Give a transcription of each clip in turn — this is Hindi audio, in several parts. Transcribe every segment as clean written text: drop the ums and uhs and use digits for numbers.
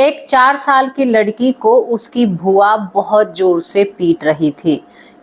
एक 4 साल की लड़की को उसकी बुआ बहुत जोर से पीट रही थी।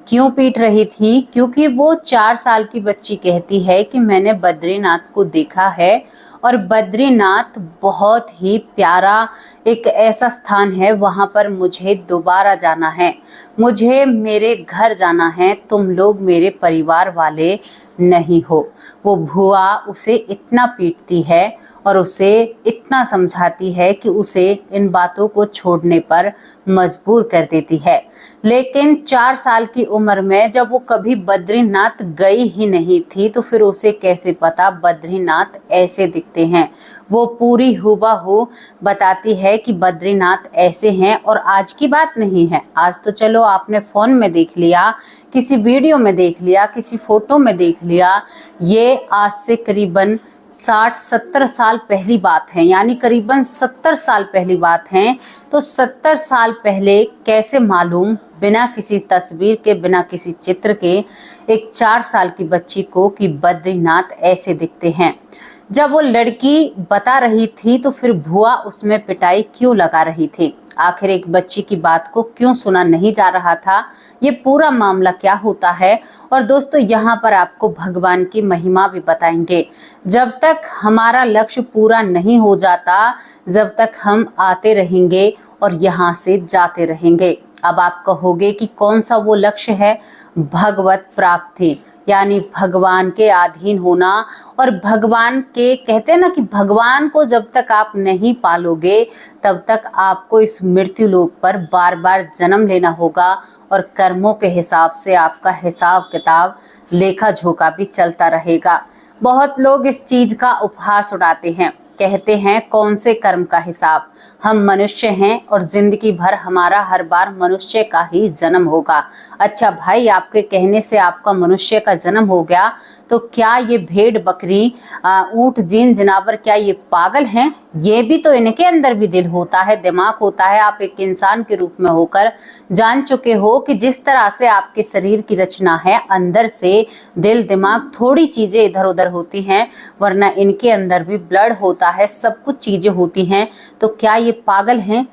क्यों पीट रही थी? क्योंकि वो 4 साल की बच्ची कहती है कि मैंने बद्रीनाथ को देखा है और बद्रीनाथ बहुत ही प्यारा एक ऐसा स्थान है, वहाँ पर मुझे दोबारा जाना है, मुझे मेरे घर जाना है, तुम लोग मेरे परिवार वाले नहीं हो। वो बुआ उसे इतना पीटती है और उसे इतना समझाती है कि उसे इन बातों को छोड़ने पर मजबूर कर देती है। लेकिन 4 साल की उम्र में जब वो कभी बद्रीनाथ गई ही नहीं थी तो फिर उसे कैसे पता बद्रीनाथ ऐसे दिखते हैं। वो पूरी हूबहू बताती है कि बद्रीनाथ ऐसे हैं, और आज की बात नहीं है। आज तो चलो आपने फोन में देख लिया, किसी वीडियो में देख लिया, किसी फोटो में देख लिया। ये आज से करीबन 60-70 साल पहली बात है, यानी करीबन 70 साल पहली बात है। तो 70 साल पहले कैसे मालूम बिना किसी तस्वीर के, बिना किसी चित्र के, एक 4 साल की बच्ची को कि बद्रीनाथ ऐसे दिखते हैं। जब वो लड़की बता रही थी तो फिर बुआ उसमें पिटाई क्यों लगा रही थी? आखिर एक बच्ची की बात को क्यों सुना नहीं जा रहा था? ये पूरा मामला क्या होता है? और दोस्तों, यहाँ पर आपको भगवान की महिमा भी बताएंगे। जब तक हमारा लक्ष्य पूरा नहीं हो जाता, जब तक हम आते रहेंगे और यहाँ से जाते रहेंगे। अब आप कहोगे कि कौन सा वो लक्ष्य है? भगवत प्राप्ति, यानी भगवान के अधीन होना। और भगवान के कहते हैं ना कि भगवान को जब तक आप नहीं पालोगे तब तक आपको इस मृत्यु लोक पर बार बार जन्म लेना होगा, और कर्मों के हिसाब से आपका हिसाब किताब, लेखा जोखा भी चलता रहेगा। बहुत लोग इस चीज का उपहास उड़ाते हैं, कहते हैं कौन से कर्म का हिसाब, हम मनुष्य हैं और जिंदगी भर हमारा हर बार मनुष्य का ही जन्म होगा। अच्छा भाई, आपके कहने से आपका मनुष्य का जन्म हो गया, तो क्या ये भेड़ बकरी ऊंट जीन जनावर क्या ये पागल हैं? ये भी तो, इनके अंदर भी दिल होता है, दिमाग होता है। आप एक इंसान के रूप में होकर जान चुके हो कि जिस तरह से आपके शरीर की रचना है, अंदर से दिल दिमाग थोड़ी चीजें इधर उधर होती हैं, वरना इनके अंदर भी ब्लड होता है, सब कुछ चीजें होती हैं। तो क्या ये पागल हैं?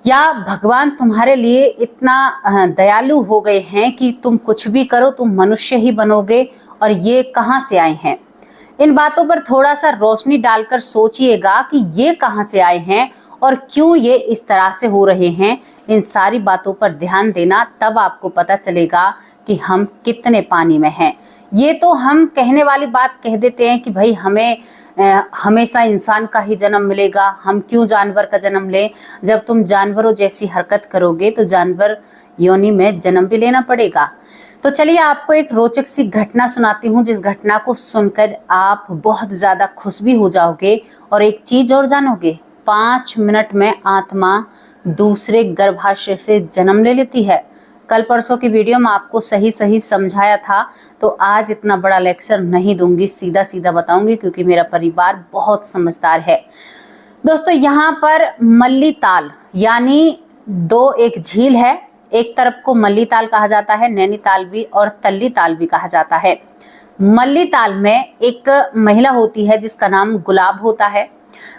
या भगवान तुम्हारे लिए इतना दयालु हो गए हैं कि तुम कुछ भी करो तुम मनुष्य ही बनोगे? और ये कहाँ से आए हैं? इन बातों पर थोड़ा सा रोशनी डालकर सोचिएगा कि ये कहाँ से आए हैं और क्यों ये इस तरह से हो रहे हैं। इन सारी बातों पर ध्यान देना, तब आपको पता चलेगा कि हम कितने पानी में हैं। ये तो हम कहने वाली बात कह देते हैं कि भाई हमें हमेशा इंसान का ही जन्म मिलेगा, हम क्यों जानवर का जन्म लें? जब तुम जानवरों जैसी हरकत करोगे तो जानवर योनि में जन्म भी लेना पड़ेगा। तो चलिए आपको एक रोचक सी घटना सुनाती हूँ, जिस घटना को सुनकर आप बहुत ज्यादा खुश भी हो जाओगे। और एक चीज और जानोगे, 5 मिनट में आत्मा दूसरे गर्भाशय से जन्म ले लेती है। कल परसों की वीडियो में आपको सही सही समझाया था, तो आज इतना बड़ा लेक्चर नहीं दूंगी, सीधा सीधा बताऊंगी, क्योंकि मेरा परिवार बहुत समझदार है। दोस्तों, यहाँ पर मल्ली ताल यानी एक झील है। एक तरफ को मल्ली ताल कहा जाता है, नैनीताल भी, और तल्ली ताल भी कहा जाता है। मल्ली ताल में एक महिला होती है जिसका नाम गुलाब होता है।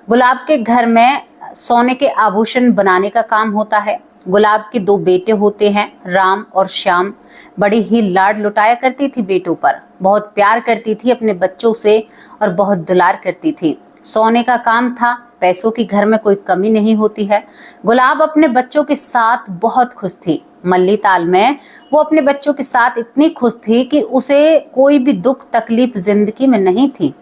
गुलाब के घर में सोने के आभूषण बनाने का काम होता है। गुलाब के 2 बेटे होते हैं, राम और श्याम। बड़ी ही लाड लुटाया करती थी बेटों पर, बहुत प्यार करती थी अपने बच्चों से और बहुत दुलार करती थी। सोने का काम था, पैसों की घर में कोई कमी नहीं होती है। गुलाब अपने बच्चों के साथ बहुत खुश थी। मल्ली ताल में वो अपने बच्चों के साथ इतनी खुश थी कि उसे कोई भी दुख तकलीफ जिंदगी में नहीं थी,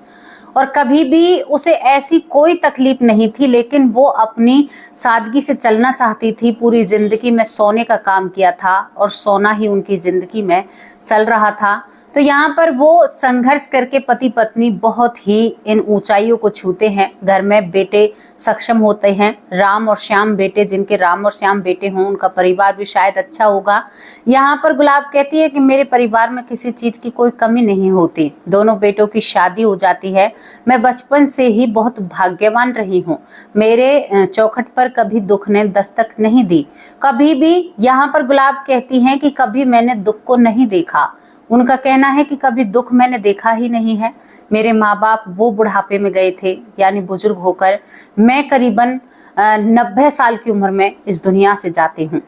और कभी भी उसे ऐसी कोई तकलीफ नहीं थी। लेकिन वो अपनी सादगी से चलना चाहती थी। पूरी जिंदगी में सोने का काम किया था और सोना ही उनकी जिंदगी में चल रहा था। तो यहाँ पर वो संघर्ष करके पति पत्नी बहुत ही इन ऊंचाइयों को छूते हैं। घर में बेटे सक्षम होते हैं, राम और श्याम बेटे, जिनके राम और श्याम बेटे हों उनका परिवार भी शायद अच्छा होगा। यहाँ पर गुलाब कहती है कि मेरे परिवार में किसी चीज की कोई कमी नहीं होती। दोनों बेटों की शादी हो जाती है। मैं बचपन से ही बहुत भाग्यवान रही हूँ। मेरे चौखट पर कभी दुख ने दस्तक नहीं दी। कभी भी, यहाँ पर गुलाब कहती हैं कि कभी मैंने दुख को नहीं देखा। उनका कहना है कि कभी दुख मैंने देखा ही नहीं है। मेरे माँ बाप वो बुढ़ापे में गए थे, यानी बुजुर्ग होकर। मैं करीबन 90 साल की उम्र में इस दुनिया से जाती हूँ।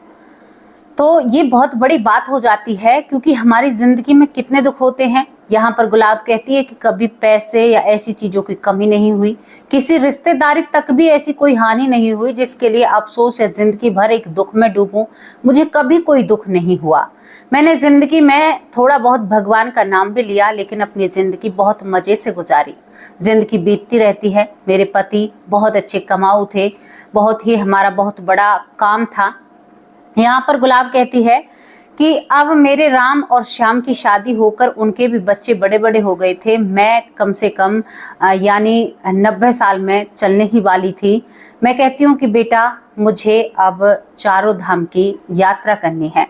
तो ये बहुत बड़ी बात हो जाती है, क्योंकि हमारी जिंदगी में कितने दुख होते हैं। यहाँ पर गुलाब कहती है कि कभी पैसे या ऐसी चीजों की कमी नहीं हुई, किसी रिश्तेदारी तक भी ऐसी कोई हानि नहीं हुई जिसके लिए अफसोस या जिंदगी भर एक दुख में डूबूं। मुझे कभी कोई दुख नहीं हुआ। मैंने जिंदगी में थोड़ा बहुत भगवान का नाम भी लिया, लेकिन अपनी जिंदगी बहुत मजे से गुजारी। जिंदगी बीतती रहती है। मेरे पति बहुत अच्छे कमाऊ थे, बहुत ही हमारा बहुत बड़ा काम था। यहाँ पर गुलाब कहती है कि अब मेरे राम और श्याम की शादी होकर उनके भी बच्चे बड़े बड़े हो गए थे। मैं कम से कम यानी 90 साल में चलने ही वाली थी। मैं कहती हूँ कि बेटा, मुझे अब चारों धाम की यात्रा करनी है,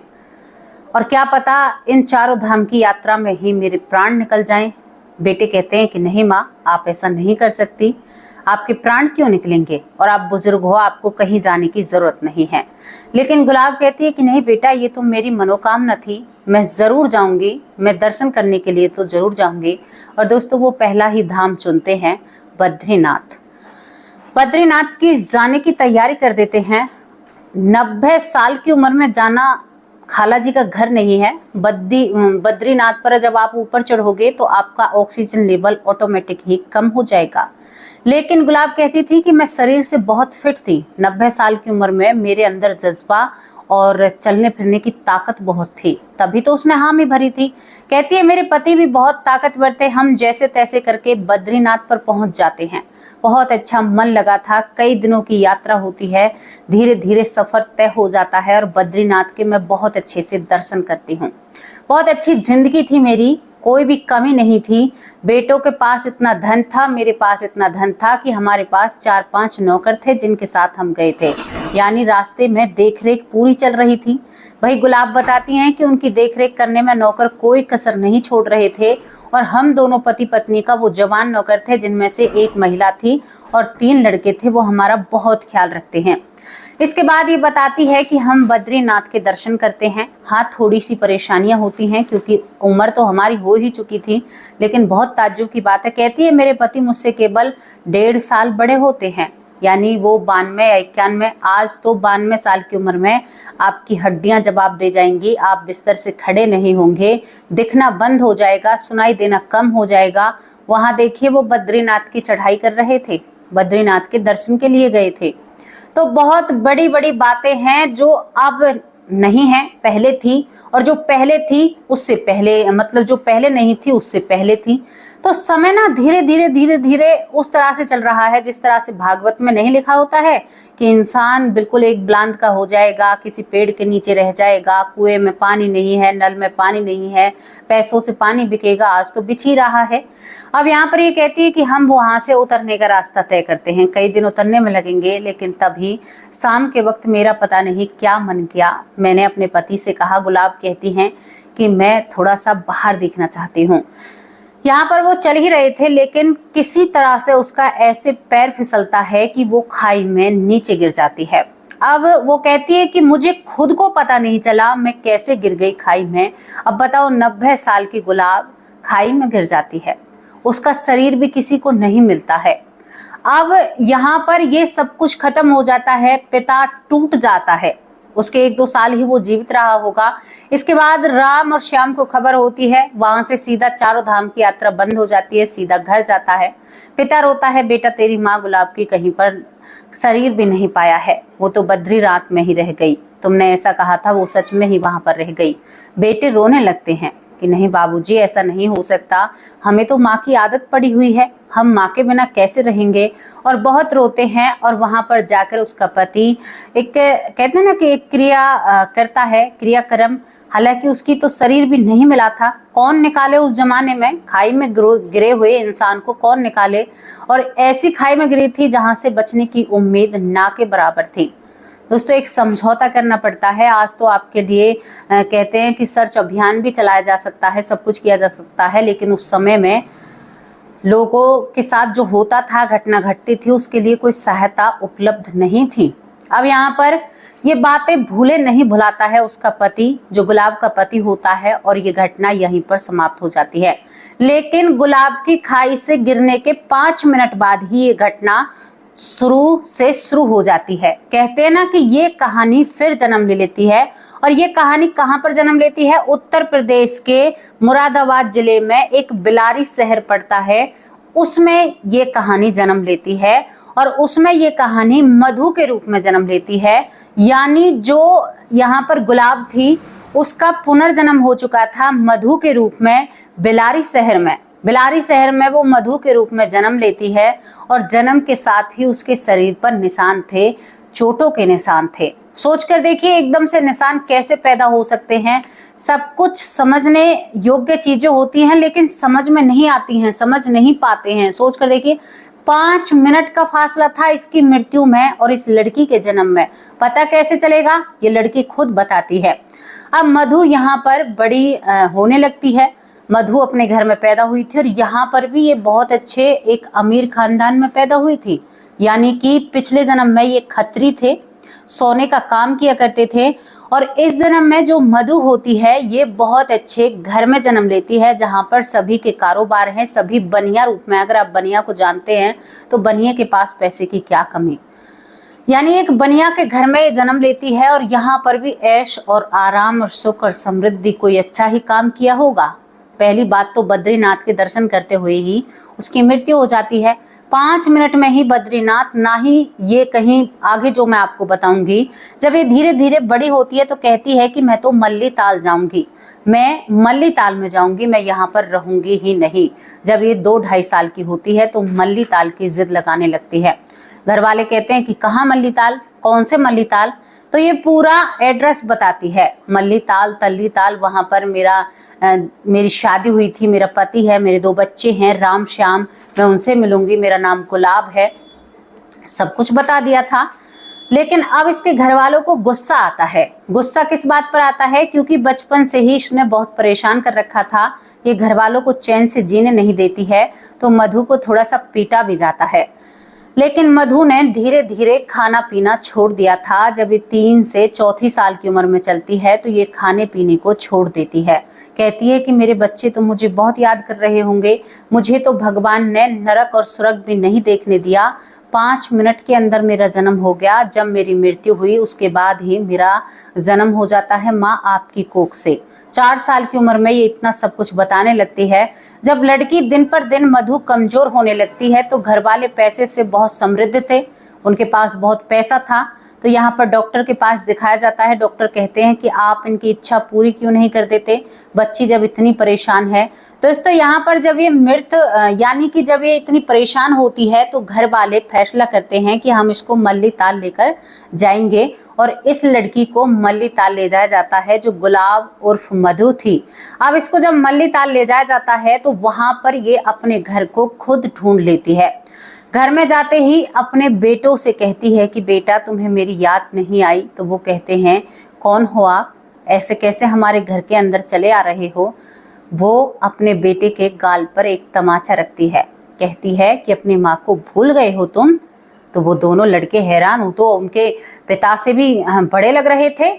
और क्या पता इन चारों धाम की यात्रा में ही मेरे प्राण निकल जाएं। बेटे कहते हैं कि नहीं माँ, आप ऐसा नहीं कर सकती। आपके प्राण क्यों निकलेंगे, और आप बुजुर्ग हो, आपको कहीं जाने की जरूरत नहीं है। लेकिन गुलाब कहती है कि नहीं बेटा, ये तो मेरी मनोकामना थी, मैं जरूर जाऊंगी, मैं दर्शन करने के लिए तो जरूर जाऊंगी। और दोस्तों, वो पहला ही धाम चुनते हैं, बद्रीनाथ। बद्रीनाथ की जाने की तैयारी कर देते हैं। 90 साल की उम्र में जाना खाला जी का घर नहीं है। बद्रीनाथ पर जब आप ऊपर चढ़ोगे तो आपका ऑक्सीजन लेवल ऑटोमेटिक ही कम हो जाएगा। लेकिन गुलाब कहती थी कि मैं शरीर से बहुत फिट थी। 90 साल की उम्र में मेरे अंदर जज्बा और चलने फिरने की ताकत बहुत थी, तभी तो उसने हामी भरी थी। कहती है मेरे पति भी बहुत ताकतवर थे। हम जैसे तैसे करके बद्रीनाथ पर पहुंच जाते हैं। बहुत अच्छा मन लगा था। कई दिनों की यात्रा होती है, धीरे धीरे सफर तय हो जाता है, और बद्रीनाथ के मैं बहुत अच्छे से दर्शन करती हूँ। बहुत अच्छी जिंदगी थी मेरी, कोई भी कमी नहीं थी। बेटों के पास इतना धन था, मेरे पास इतना धन था कि हमारे पास 4-5 नौकर थे जिनके साथ हम गए थे। यानी रास्ते में देखरेख पूरी चल रही थी। वही गुलाब बताती हैं कि उनकी देखरेख करने में नौकर कोई कसर नहीं छोड़ रहे थे, और हम दोनों पति पत्नी का वो जवान नौकर थे, जिनमें से एक महिला थी और 3 लड़के थे, वो हमारा बहुत ख्याल रखते हैं। इसके बाद ये बताती है कि हम बद्रीनाथ के दर्शन करते हैं। हाँ, थोड़ी सी परेशानियां होती हैं, क्योंकि उम्र तो हमारी हो ही चुकी थी, लेकिन बहुत ताज्जुब की बात है। कहती है मेरे पति मुझसे केवल 1.5 साल बड़े होते हैं, यानी वो 92 या 91, आज तो 92 साल की उम्र में आपकी हड्डियां जवाब दे जाएंगी। आप बिस्तर से खड़े नहीं होंगे, दिखना बंद हो जाएगा, सुनाई देना कम हो जाएगा। वहां देखिए, वो बद्रीनाथ की चढ़ाई कर रहे थे, बद्रीनाथ के दर्शन के लिए गए थे। तो बहुत बड़ी बड़ी बातें हैं जो अब नहीं है, पहले थी, और जो पहले थी उससे पहले, मतलब जो पहले नहीं थी उससे पहले थी। तो समय ना धीरे धीरे धीरे धीरे उस तरह से चल रहा है जिस तरह से भागवत में नहीं लिखा होता है कि इंसान बिल्कुल एक ब्लांत का हो जाएगा, किसी पेड़ के नीचे रह जाएगा, कुएं में पानी नहीं है, नल में पानी नहीं है, पैसों से पानी बिकेगा, आज तो बिछ ही रहा है। अब यहाँ पर ये कहती है कि हम वहां से उतरने का रास्ता तय करते हैं। कई दिन उतरने में लगेंगे, लेकिन तभी शाम के वक्त मेरा पता नहीं क्या मन किया, मैंने अपने पति से कहा। गुलाब कहती हैं कि मैं थोड़ा सा बाहर देखना चाहती हूँ। यहाँ पर वो चल ही रहे थे, लेकिन किसी तरह से उसका ऐसे पैर फिसलता है कि वो खाई में नीचे गिर जाती है। अब वो कहती है कि मुझे खुद को पता नहीं चला मैं कैसे गिर गई खाई में। अब बताओ, 90 साल की गुलाब खाई में गिर जाती है, उसका शरीर भी किसी को नहीं मिलता है। अब यहाँ पर ये सब कुछ खत्म हो जाता है, पिता टूट जाता है, उसके 1-2 साल ही वो जीवित रहा होगा। इसके बाद राम और श्याम को खबर होती है, वहां से सीधा चारों धाम की यात्रा बंद हो जाती है, सीधा घर जाता है। पिता रोता है, बेटा तेरी माँ गुलाब की कहीं पर शरीर भी नहीं पाया है, वो तो बद्रीनाथ में ही रह गई, तुमने ऐसा कहा था, वो सच में ही वहां पर रह गई। बेटे रोने लगते हैं कि नहीं बाबूजी, ऐसा नहीं हो सकता, हमें तो माँ की आदत पड़ी हुई है, हम माँ के बिना कैसे रहेंगे। और बहुत रोते हैं, और वहां पर जाकर उसका पति एक कहते हैं ना कि एक क्रिया करता है, क्रियाक्रम। हालांकि उसकी तो शरीर भी नहीं मिला था, कौन निकाले उस जमाने में, खाई में गिरे हुए इंसान को कौन निकाले, और ऐसी खाई में गिरी थी जहां से बचने की उम्मीद ना के बराबर थी। दोस्तों, एक समझौता करना पड़ता है। आज तो आपके लिए कहते हैं कि सर्च अभियान भी चलाया जा सकता है, सब कुछ किया जा सकता है, लेकिन उस समय में लोगों के साथ जो होता था, घटना घटती थी, उसके लिए कोई सहायता उपलब्ध नहीं थी। अब यहाँ पर ये बातें भूले नहीं भुलाता है उसका पति, जो गुलाब का पति होता है, और ये घटना यहीं पर समाप्त हो जाती है। लेकिन गुलाब की खाई से गिरने के 5 मिनट बाद ही ये घटना शुरू से शुरू हो जाती है। कहते हैं ना कि ये कहानी फिर जन्म ले लेती है। और ये कहानी कहाँ पर जन्म लेती है? उत्तर प्रदेश के मुरादाबाद जिले में एक बिलारी शहर पड़ता है, उसमें ये कहानी जन्म लेती है। और उसमें ये कहानी मधु के रूप में जन्म लेती है। यानी जो यहाँ पर गुलाब थी उसका पुनर्जन्म हो चुका था मधु के रूप में बिलारी शहर में। बिलारी शहर में वो मधु के रूप में जन्म लेती है और जन्म के साथ ही उसके शरीर पर निशान थे, चोटों के निशान थे। सोच कर देखिए एकदम से निशान कैसे पैदा हो सकते हैं। सब कुछ समझने योग्य चीजें होती हैं लेकिन समझ में नहीं आती हैं, समझ नहीं पाते हैं। सोच कर देखिए 5 मिनट का फासला था इसकी मृत्यु में और इस लड़की के जन्म में। पता कैसे चलेगा? ये लड़की खुद बताती है। अब मधु यहाँ पर बड़ी होने लगती है। मधु अपने घर में पैदा हुई थी और यहाँ पर भी ये बहुत अच्छे एक अमीर खानदान में पैदा हुई थी। यानी कि पिछले जन्म में ये खत्री थे, सोने का काम किया करते थे। और इस जन्म में जो मधु होती है ये बहुत अच्छे घर में जन्म लेती है जहाँ पर सभी के कारोबार हैं, सभी बनिया रूप में। अगर आप बनिया को जानते हैं तो बनिया के पास पैसे की क्या कमी। यानी एक बनिया के घर में जन्म लेती है और यहाँ पर भी ऐश और आराम और सुख और समृद्धि, कोई अच्छा ही काम किया होगा। पहली बात तो बद्रीनाथ के दर्शन करते हुए ही उसकी मृत्यु हो जाती है। 5 मिनट में ही बद्रीनाथ, ना ही ये कहीं आगे जो मैं आपको बताऊंगी। जब ये धीरे धीरे बड़ी होती है तो कहती है कि मैं तो मल्ली ताल जाऊंगी, मैं मल्ली ताल में जाऊंगी, मैं यहाँ पर रहूंगी ही नहीं। जब ये 2-2.5 साल की होती है तो मल्ली ताल की जिद लगाने लगती है। घर वाले कहते हैं कि कहाँ मल्ली ताल, कौन से मल्ली ताल? तो ये पूरा एड्रेस बताती है। मल्ली ताल, तल्ली ताल, वहाँ पर मेरी शादी हुई थी, मेरा पति है, मेरे 2 बच्चे हैं राम श्याम, मैं उनसे मिलूंगी, मेरा नाम गुलाब है। सब कुछ बता दिया था। लेकिन अब इसके घर वालों को गुस्सा आता है। गुस्सा किस बात पर आता है? क्योंकि बचपन से ही इसने बहुत परेशान कर रखा था। ये घर वालों को चैन से जीने नहीं देती है तो मधु को थोड़ा सा पीटा भी जाता है। लेकिन मधु ने धीरे धीरे खाना पीना छोड़ दिया था। जब ये 3 से 4 साल की उम्र में चलती है तो ये खाने पीने को छोड़ देती है। कहती है कि मेरे बच्चे तो मुझे बहुत याद कर रहे होंगे, मुझे तो भगवान ने नरक और स्वर्ग भी नहीं देखने दिया। 5 मिनट के अंदर मेरा जन्म हो गया। जब मेरी मृत्यु हुई उसके बाद ही मेरा जन्म हो जाता है माँ आपकी कोख से। 4 साल की उम्र में ये इतना सब कुछ बताने लगती है। जब लड़की दिन पर दिन मधु कमजोर होने लगती है तो घर वाले पैसे से बहुत समृद्ध थे, उनके पास बहुत पैसा था। तो यहाँ पर डॉक्टर के पास दिखाया जाता है। डॉक्टर कहते हैं कि आप इनकी इच्छा पूरी क्यों नहीं कर देते, बच्ची जब इतनी परेशान है। दोस्तों यहाँ पर जब ये यानी कि जब ये इतनी परेशान होती है तो घर वाले फैसला करते हैं कि हम इसको मल्ली ताल लेकर जाएंगे। और इस लड़की को मल्ली ताल ले जाया जाता है जो गुलाब उर्फ मधु थी। अब इसको जब मल्ली ताल ले जाया जाता है तो वहां पर ये अपने घर को खुद ढूंढ लेती है। घर में जाते ही अपने बेटों से कहती है कि बेटा तुम्हें मेरी याद नहीं आई? तो वो कहते हैं कौन हो आप, ऐसे कैसे हमारे घर के अंदर चले आ रहे हो? वो अपने बेटे के गाल पर एक तमाचा रखती है, कहती है कि अपनी माँ को भूल गए हो तुम? तो वो दोनों लड़के हैरान हो, तो उनके पिता से भी बड़े लग रहे थे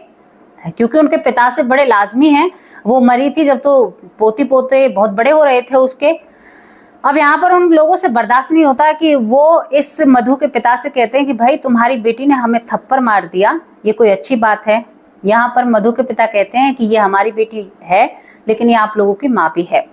क्योंकि उनके पिता से बड़े लाजमी हैं। वो मरी थी जब तो पोती पोते बहुत बड़े हो रहे थे उसके। अब यहाँ पर उन लोगों से बर्दाश्त नहीं होता कि वो इस मधु के पिता से कहते हैं कि भाई तुम्हारी बेटी ने हमें थप्पड़ मार दिया, ये कोई अच्छी बात है? यहाँ पर मधु के पिता कहते हैं कि ये हमारी बेटी है लेकिन ये आप लोगों की माँ भी है।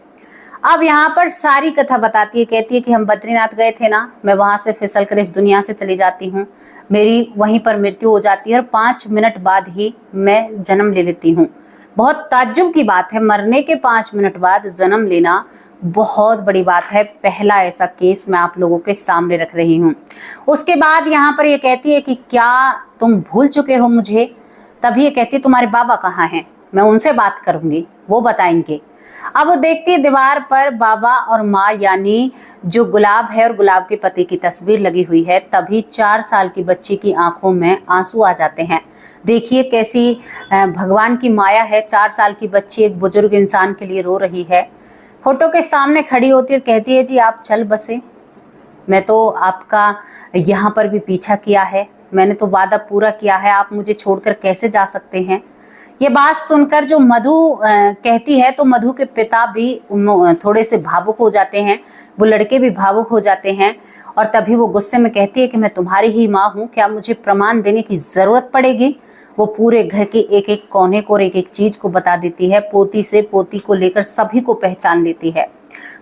अब यहाँ पर सारी कथा बताती है, कहती है कि हम बद्रीनाथ गए थे ना, मैं वहां से फिसल कर इस दुनिया से चली जाती हूँ, मेरी वहीं पर मृत्यु हो जाती है और 5 मिनट बाद ही मैं जन्म ले लेती हूँ। बहुत ताज्जुब की बात है, मरने के 5 मिनट बाद जन्म लेना बहुत बड़ी बात है। पहला ऐसा केस मैं आप लोगों के सामने रख रही हूँ। उसके बाद यहाँ पर ये कहती है कि क्या तुम भूल चुके हो मुझे? तभी ये कहती है तुम्हारे बाबा कहाँ हैं, मैं उनसे बात करूंगी, वो बताएंगे। अब वो देखती है दीवार पर बाबा और माँ यानी जो गुलाब है और गुलाब के पति की तस्वीर लगी हुई है। तभी 4 साल की बच्ची की आंखों में आंसू आ जाते हैं। देखिए कैसी भगवान की माया है। 4 साल की बच्ची एक बुजुर्ग इंसान के लिए रो रही है। फोटो के सामने खड़ी होती है और कहती है जी आप चल बसे, मैं तो आपका यहाँ पर भी पीछा किया है, मैंने तो वादा पूरा किया है, आप मुझे छोड़कर कैसे जा सकते हैं? ये बात सुनकर जो मधु कहती है तो मधु के पिता भी थोड़े से भावुक हो जाते हैं, वो लड़के भी भावुक हो जाते हैं और तभी वो गुस्से में कहती है कि मैं तुम्हारी ही माँ हूँ, क्या मुझे प्रमाण देने की जरूरत पड़ेगी। वो पूरे घर के एक एक कोने को और एक एक चीज को बता देती है। पोती से पोती को लेकर सभी को पहचान लेती है।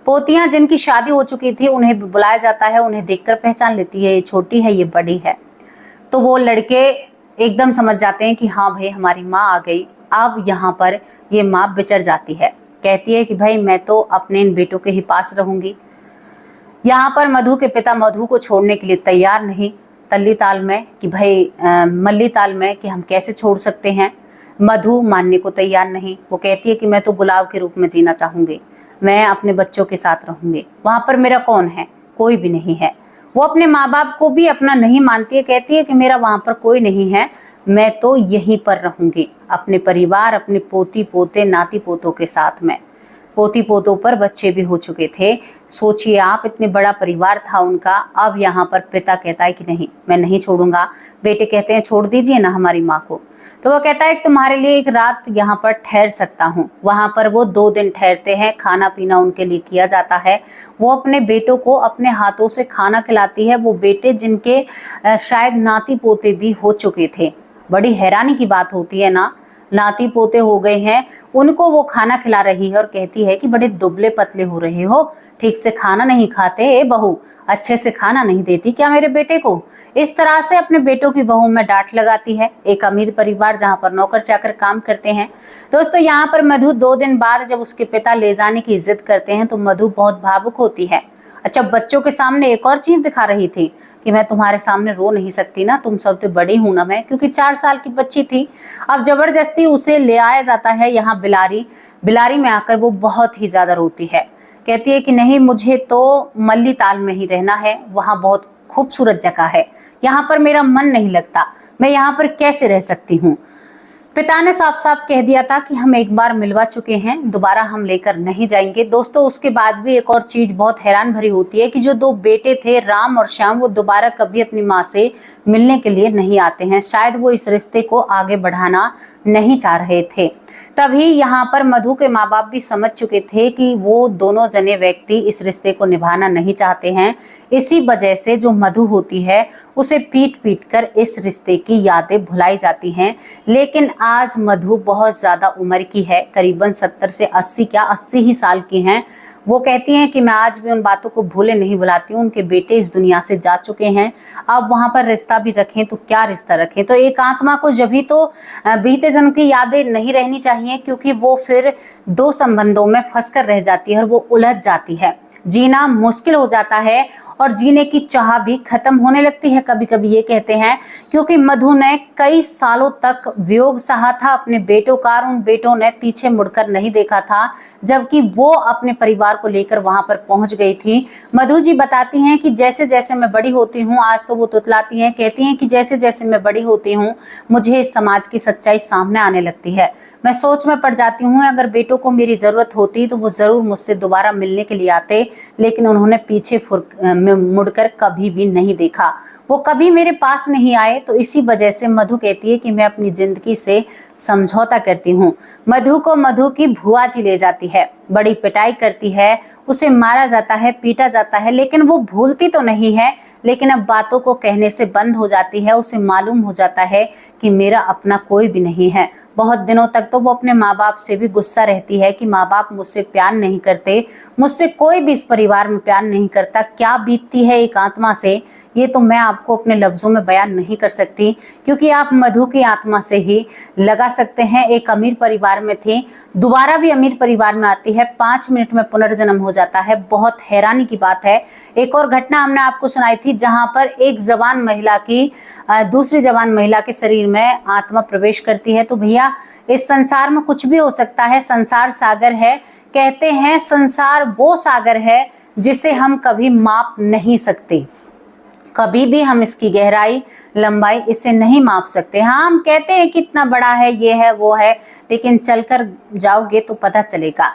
पोतियां जिनकी शादी हो चुकी थी उन्हें भी बुलाया जाता है, उन्हें देखकर पहचान लेती है, ये छोटी है ये बड़ी है। तो वो लड़के एकदम समझ जाते हैं कि हाँ भाई हमारी माँ आ गई। अब यहाँ पर ये माँ बिचर जाती है, कहती है कि भाई मैं तो अपने इन बेटों के ही पास रहूंगी। यहाँ पर मधु के पिता मधु को छोड़ने के लिए तैयार नहीं, तल्ली ताल में कि भाई मल्ली ताल में कि हम कैसे छोड़ सकते हैं। मधु मानने को तैयार नहीं। वो कहती है कि मैं तो गुलाब के रूप में जीना चाहूंगी, मैं अपने बच्चों के साथ रहूंगी, वहां पर मेरा कौन है, कोई भी नहीं है। वो अपने माँ बाप को भी अपना नहीं मानती है, कहती है कि मेरा वहां पर कोई नहीं है, मैं तो यहीं पर रहूंगी अपने परिवार, अपने पोती पोते नाती पोतों के साथ में। पोती पोतों पर बच्चे भी हो चुके थे। सोचिए आप, इतने बड़ा परिवार था उनका। अब यहाँ पर पिता कहता है कि नहीं मैं नहीं छोड़ूंगा। बेटे कहते हैं छोड़ दीजिए ना हमारी माँ को। तो वो कहता है तुम्हारे लिए एक रात यहाँ पर ठहर सकता हूँ। वहां पर वो 2 दिन ठहरते हैं, खाना पीना उनके लिए किया जाता है। वो अपने बेटों को अपने हाथों से खाना खिलाती है, वो बेटे जिनके शायद नाती पोते भी हो चुके थे। बड़ी हैरानी की बात होती है ना, नाती पोते हो गए हैं, उनको वो खाना खिला रही है और कहती है कि बड़े दुबले पतले हो रहे हो, ठीक से खाना नहीं खाते, ए बहू अच्छे से खाना नहीं देती क्या मेरे बेटे को। इस तरह से अपने बेटों की बहू में डांट लगाती है। एक अमीर परिवार जहाँ पर नौकर चाकर काम करते हैं। दोस्तों यहाँ पर मधु 2 दिन बाद जब उसके पिता ले जाने की जिद करते हैं तो मधु बहुत भावुक होती है। अच्छा, बच्चों के सामने एक और चीज दिखा रही थी कि मैं तुम्हारे सामने रो नहीं सकती ना, तुम सब तो बड़ी हूं ना मैं, क्योंकि 4 साल की बच्ची थी। अब जबरदस्ती उसे ले आया जाता है यहाँ बिलारी में आकर वो बहुत ही ज्यादा रोती है, कहती है कि नहीं मुझे तो मल्ली ताल में ही रहना है, वहां बहुत खूबसूरत जगह है, यहाँ पर मेरा मन नहीं लगता, मैं यहाँ पर कैसे रह सकती हूँ। पिता ने साफ साफ कह दिया था कि हम एक बार मिलवा चुके हैं, दोबारा हम लेकर नहीं जाएंगे। दोस्तों उसके बाद भी एक और चीज बहुत हैरान भरी होती है कि जो 2 बेटे थे राम और श्याम, वो दोबारा कभी अपनी माँ से मिलने के लिए नहीं आते हैं। शायद वो इस रिश्ते को आगे बढ़ाना नहीं चाह रहे थे। तभी यहाँ पर मधु के माँ बाप भी समझ चुके थे कि वो दोनों जने व्यक्ति इस रिश्ते को निभाना नहीं चाहते हैं। इसी वजह से जो मधु होती है उसे पीट पीट कर इस रिश्ते की यादें भुलाई जाती हैं। लेकिन आज मधु बहुत ज्यादा उम्र की है, करीबन 70 से 80 क्या 80 ही साल की हैं। वो कहती हैं कि मैं आज भी उन बातों को भूले नहीं भुलाती हूँ। उनके बेटे इस दुनिया से जा चुके हैं, अब वहां पर रिश्ता भी रखें तो क्या रिश्ता रखें। तो एक आत्मा को जब भी तो बीते जन्म की यादें नहीं रहनी चाहिए, क्योंकि वो फिर 2 संबंधों में फंसकर रह जाती है और वो उलझ जाती है, जीना मुश्किल हो जाता है और जीने की चाह भी खत्म होने लगती है कभी कभी, ये कहते हैं। क्योंकि मधु ने कई सालों तक वियोग सहा था अपने बेटों का, उन बेटों ने पीछे मुड़कर नहीं देखा था, जबकि वो अपने परिवार को लेकर वहां पर पहुंच गई थी। मधु जी बताती हैं कि जैसे जैसे मैं बड़ी होती हूँ, आज तो वो तुतलाती हैं, कहती हैं कि जैसे जैसे मैं बड़ी होती हूँ मुझे इस समाज की सच्चाई सामने आने लगती है। मैं सोच में पड़ जाती हूँ अगर बेटों को मेरी जरूरत होती तो वो जरूर मुझसे दोबारा मिलने के लिए आते, लेकिन उन्होंने पीछे मुड़कर कभी भी नहीं देखा, वो कभी मेरे पास नहीं आए। तो इसी वजह से मधु कहती है कि मैं अपनी जिंदगी से समझौता करती हूँ। मधु को मधु की भुआ जी ले जाती है, बड़ी पिटाई करती है, उसे मारा जाता है, पीटा जाता है, लेकिन वो भूलती तो नहीं है। लेकिन अब बातों को कहने से बंद हो जाती है। उसे मालूम हो जाता है कि मेरा अपना कोई भी नहीं है। बहुत दिनों तक तो वो अपने माँ बाप से भी गुस्सा रहती है कि माँ बाप मुझसे प्यार नहीं करते, मुझसे कोई भी इस परिवार में प्यार नहीं करता। क्या बीतती है एक आत्मा से, ये तो मैं आपको अपने लफ्जों में बयान नहीं कर सकती, क्योंकि आप मधु की आत्मा से ही लगा सकते हैं। एक अमीर परिवार में थी, दोबारा भी अमीर परिवार में आती है, 5 मिनट में पुनर्जन्म हो जाता है। बहुत हैरानी की बात है। एक और घटना हमने आपको सुनाई थी जहां पर एक जवान महिला की दूसरी जवान महिला के शरीर में आत्मा प्रवेश करती है। तो भैया इस संसार में कुछ भी हो सकता है, संसार सागर है। कहते हैं संसार वो सागर है जिसे हम कभी माप नहीं सकते, कभी भी हम इसकी गहराई लंबाई इसे नहीं माप सकते। हाँ, हम कहते हैं कितना बड़ा है, ये है वो है, लेकिन चलकर जाओगे तो पता चलेगा।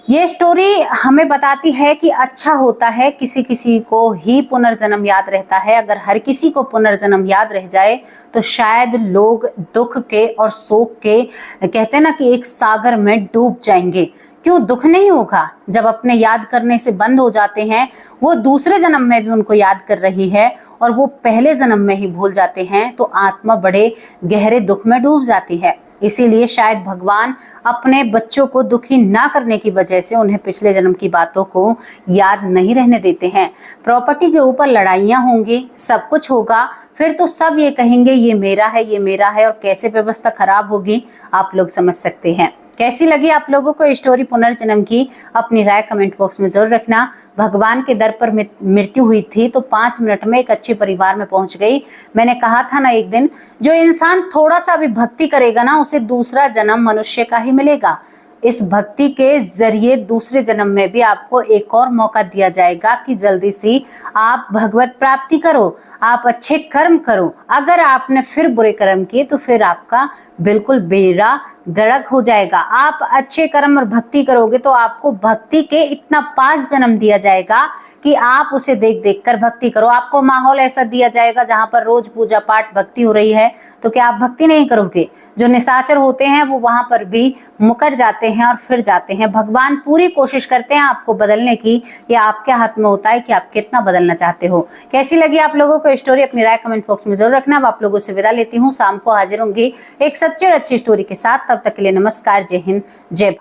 ये स्टोरी हमें बताती है कि अच्छा होता है किसी किसी को ही पुनर्जन्म याद रहता है। अगर हर किसी को पुनर्जन्म याद रह जाए तो शायद लोग दुख के और शोक के, कहते हैं ना कि एक सागर में डूब जाएंगे। क्यों दुख नहीं होगा? जब अपने याद करने से बंद हो जाते हैं, वो दूसरे जन्म में भी उनको याद कर रही है और वो पहले जन्म में ही भूल जाते हैं, तो आत्मा बड़े गहरे दुख में डूब जाती है। इसीलिए शायद भगवान अपने बच्चों को दुखी ना करने की वजह से उन्हें पिछले जन्म की बातों को याद नहीं रहने देते हैं। प्रॉपर्टी के ऊपर लड़ाइयां होंगी, सब कुछ होगा, फिर तो सब ये कहेंगे ये मेरा है, ये मेरा है, और कैसे व्यवस्था खराब होगी आप लोग समझ सकते हैं। कैसी लगी आप लोगों को स्टोरी पुनर्जन्म की? अपनी राय कमेंट बॉक्स में जरूर रखना। भगवान के दर पर मृत्यु हुई थी तो 5 मिनट में एक अच्छे परिवार में पहुंच गई। मैंने कहा था ना एक दिन, जो इंसान थोड़ा सा भी भक्ति करेगा ना, उसे दूसरा जन्म मनुष्य का ही मिलेगा। इस भक्ति के जरिए दूसरे जन्म में भी आपको एक और मौका दिया जाएगा कि जल्दी से आप भगवत प्राप्ति करो, आप अच्छे कर्म करो। अगर आपने फिर बुरे कर्म किए तो फिर आपका बिल्कुल बेड़ा गर्क हो जाएगा। आप अच्छे कर्म और भक्ति करोगे तो आपको भक्ति के इतना पास जन्म दिया जाएगा कि आप उसे देख देख कर भक्ति करो। आपको माहौल ऐसा दिया जाएगा जहां पर रोज पूजा पाठ भक्ति हो रही है, तो क्या आप भक्ति नहीं करोगे? जो निशाचर होते हैं वो वहां पर भी मुकर जाते हैं और फिर जाते हैं। भगवान पूरी कोशिश करते हैं आपको बदलने की, या आपके हाथ में होता है कि आप कितना बदलना चाहते हो। कैसी लगी आप लोगों को स्टोरी? अपनी राय कमेंट बॉक्स में जरूर रखना। अब आप लोगों से विदा लेती हूँ। शाम को हाजिर होंगी एक सच्ची और अच्छी स्टोरी के साथ। तब तक के लिए नमस्कार, जय हिंद, जय भारत।